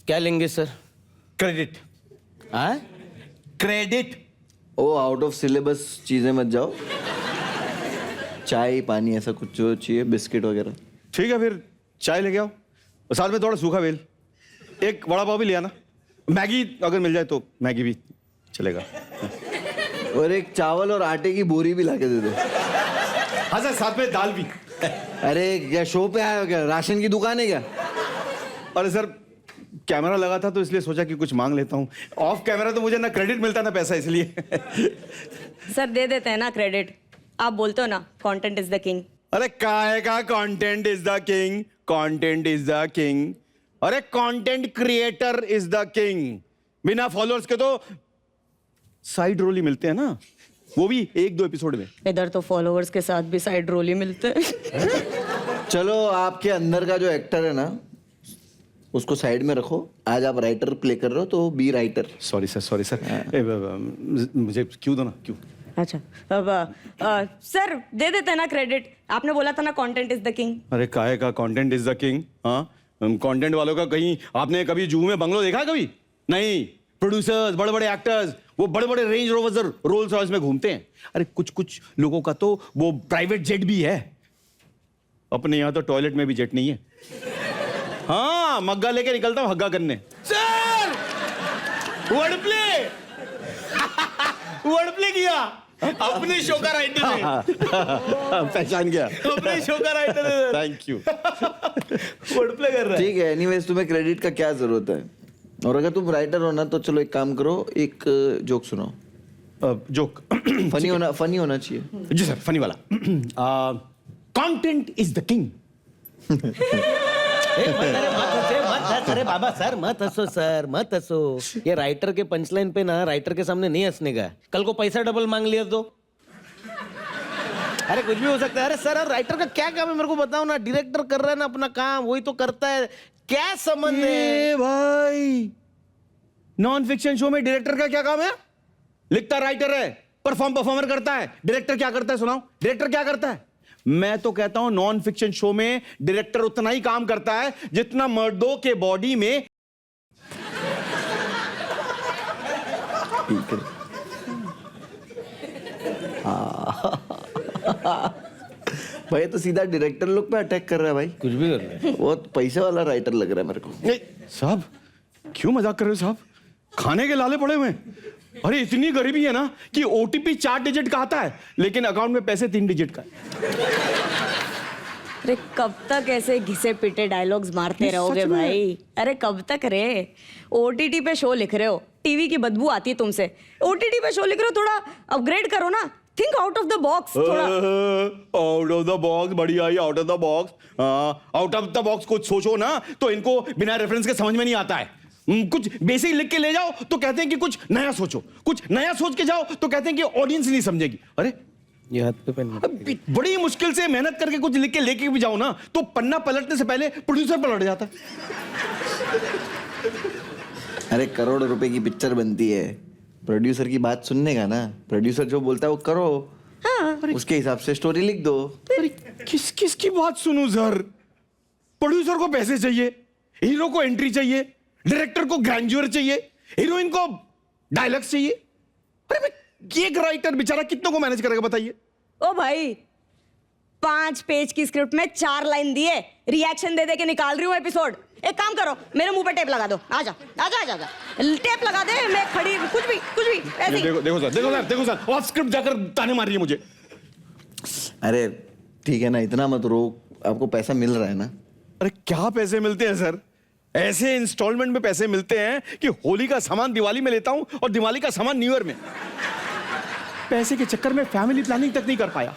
क्या लेंगे sir? Credit. हाँ? Credit. Oh out of syllabus चीजें मत जाओ। चाय पानी ऐसा कुछ जो चाहिए, बिस्किट वगैरह। ठीक है फिर चाय लेके आओ और साथ में थोड़ा सूखा बेल, एक वड़ा पाव भी ले आना, मैगी अगर मिल जाए तो मैगी भी चलेगा। और एक चावल और आटे की बोरी भी लाके दे दो। हाँ सर, साथ में दाल भी। अरे क्या शो पे आए हो क्या? राशन की दुकान है क्या? अरे सर कैमरा लगा था तो इसलिए सोचा कि कुछ मांग लेता हूँ। ऑफ कैमरा तो मुझे ना क्रेडिट मिलता ना पैसा, इसलिए। सर दे देते हैं ना क्रेडिट। आप बोलते हो ना कंटेंट इज द किंग। अरे काहे का content is the king? Content is the king. अरे content creator is the king. बिना फॉलोअर्स के तो साइड रोल ही मिलते हैं ना, वो भी 1-2 एपिसोड में। इधर तो फॉलोअर्स के साथ भी साइड रोल ही मिलते हैं। चलो आपके अंदर का जो एक्टर है ना उसको साइड में रखो। आज आप राइटर प्ले कर रहे हो तो बी राइटर। Sorry sir. मुझे क्यों दो ना, क्यों? अच्छा अब सर दे देते हैं ना क्रेडिट। आपने बोला था ना कंटेंट इज द किंग। अरे काहे का कंटेंट इज द किंग? हाँ, कंटेंट वालों का कहीं आपने कभी जू में बंगलो देखा कभी? नहीं। प्रोड्यूसर्स, बड़े बड़े एक्टर्स, वो बड़े बड़े रेंज रोवर्स और रोल्स रॉयस में घूमते हैं। अरे कुछ कुछ लोगों का तो वो प्राइवेट जेट भी है। अपने यहाँ तो टॉयलेट में भी जेट नहीं है। हाँ, मग्गा लेके निकलता हूँ हग्गा करने। Sir word play word play किया अपने शो का राइटर है। पहचान गया। अपने शो का राइटर है। Thank you. वर्ड प्ले कर रहा है। ठीक है, एनीवेज तुम्हें क्रेडिट का क्या जरूरत है? और अगर तुम राइटर हो ना तो चलो एक काम करो, एक जोक सुनाओ। जोक फनी होना चाहिए। जी सर, फनी वाला। Content is the king. अरे बाबा सर मत हंसो सर, मत हंसो। ये राइटर के पंचलाइन पे ना राइटर के सामने नहीं हंसने का। कल को पैसा डबल मांग लिया तो? अरे कुछ भी हो सकता है। अरे सर राइटर का क्या काम है मेरे को बताओ ना। डायरेक्टर कर रहा है ना अपना काम, वही तो करता है। क्या संबंध है भाई? नॉन फिक्शन शो में डायरेक्टर का क्या काम है? लिखता राइटर है, परफॉर्मर करता है। डायरेक्टर क्या करता है सुनाओ? डायरेक्टर क्या करता है? मैं तो कहता हूं नॉन फिक्शन शो में डायरेक्टर उतना ही काम करता है जितना मर्दों के बॉडी में। ठीक है। भाई तो सीधा डायरेक्टर लोग पे अटैक कर रहा है भाई। कुछ भी कर ले। बहुत पैसे वाला राइटर लग रहा है मेरे को। नहीं साहब, क्यों मजाक कर रहे हो साहब? खाने के लाले पड़े हुए हैं। अरे इतनी गरीबी है ना कि ओटीपी 4 डिजिट का आता है लेकिन अकाउंट में पैसे 3 डिजिट का है। अरे कब तक ऐसे घिसे पिटे डायलॉग्स मारते रहोगे भाई? अरे कब तक रे? ओटीटी पे शो लिख रहे हो, टीवी की बदबू आती है तुमसे। ओटीटी पे शो लिख रहे हो, थोड़ा अपग्रेड करो ना। Think out of the box थोड़ा। आउट ऑफ द बॉक्स, बढ़िया ही out of the box. Out of the box कुछ सोचो ना तो इनको बिना रेफरेंस के समझ में नहीं आता है। कुछ बेसिक लिख के ले जाओ तो कहते हैं कि कुछ नया सोचो, कुछ नया सोच के जाओ तो कहते हैं कि ऑडियंस नहीं समझेगी। अरे ये हाथ पे पेन। बड़ी मुश्किल से मेहनत करके कुछ लिख के लेके भी जाओ ना तो पन्ना पलटने से पहले प्रोड्यूसर पलट जाता है। अरे करोड़ रुपए की पिक्चर बनती है, प्रोड्यूसर की बात सुनने का ना। प्रोड्यूसर जो बोलता है वो करो। हाँ। उसके हिसाब से स्टोरी लिख दो। अरे किस किस की बात सुनूं सर? प्रोड्यूसर को पैसे चाहिए, हीरो को एंट्री चाहिए, डायरेक्टर को ग्रैंड्योर चाहिए, हीरोइन को डायलॉग्स चाहिए। अरे एक राइटर बेचारा कितनों को मैनेज करेगा बताइए? ओ भाई 5 पेज की स्क्रिप्ट में 4 लाइन दिए, रिएक्शन दे दे के निकाल रही हूँ एपिसोड। एक काम करो, मेरे मुंह पे टेप लगा दो। आजा आजा आजा आजा, टेप लगा दे। मैं खड़ी, कुछ भी ऐसे ही। देखो सर ऑफ स्क्रिप्ट जाकर ताने मार रही है मुझे। अरे ठीक है ना, इतना मत रो, आपको पैसा मिल रहा है ना। अरे क्या पैसे मिलते हैं सर? ऐसे इंस्टॉलमेंट में पैसे मिलते हैं कि होली का सामान दिवाली में लेता हूं और दिवाली का सामान न्यू ईयर में। पैसे के चक्कर में फैमिली प्लानिंग तक नहीं कर पाया।